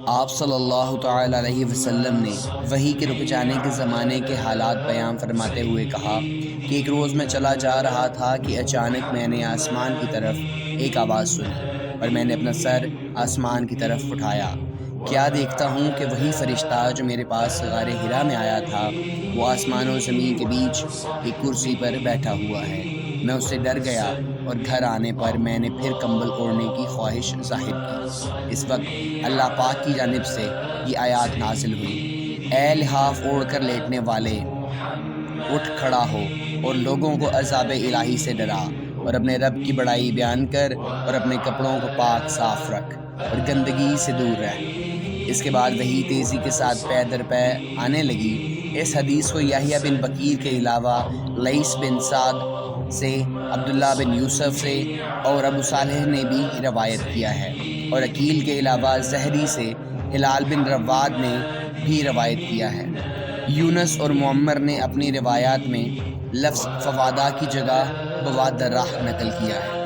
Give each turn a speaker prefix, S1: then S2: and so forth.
S1: آپ صلی اللہ تعالی علیہ وسلم نے وحی کے رک جانے کے زمانے کے حالات بیان فرماتے ہوئے کہا کہ ایک روز میں چلا جا رہا تھا کہ اچانک میں نے آسمان کی طرف ایک آواز سنی اور میں نے اپنا سر آسمان کی طرف اٹھایا۔ کیا دیکھتا ہوں کہ وہی فرشتہ جو میرے پاس غار حرا میں آیا تھا وہ آسمان و زمین کے بیچ ایک کرسی پر بیٹھا ہوا ہے۔ میں اس سے ڈر گیا اور گھر آنے پر میں نے پھر کمبل اوڑھنے کی خواہش ظاہر کی۔ اس وقت اللہ پاک کی جانب سے یہ آیات نازل ہوئی: اے لحاف اوڑھ کر لیٹنے والے، اٹھ کھڑا ہو اور لوگوں کو عذاب الہی سے ڈرا، اور اپنے رب کی بڑائی بیان کر اور اپنے کپڑوں کو پاک صاف رکھ اور گندگی سے دور رہ۔ اس کے بعد وحی تیزی کے ساتھ پے در پے آنے لگی۔ اس حدیث کو یحییٰ بن بکیر کے علاوہ لیث بن سعد سے، عبداللہ بن یوسف سے اور ابو صالح نے بھی روایت کیا ہے، اور عقیل کے علاوہ زہری سے ہلال بن رواد نے بھی روایت کیا ہے۔ یونس اور معمر نے اپنی روایات میں لفظ فوادہ کی جگہ بوادرہ نقل کیا ہے۔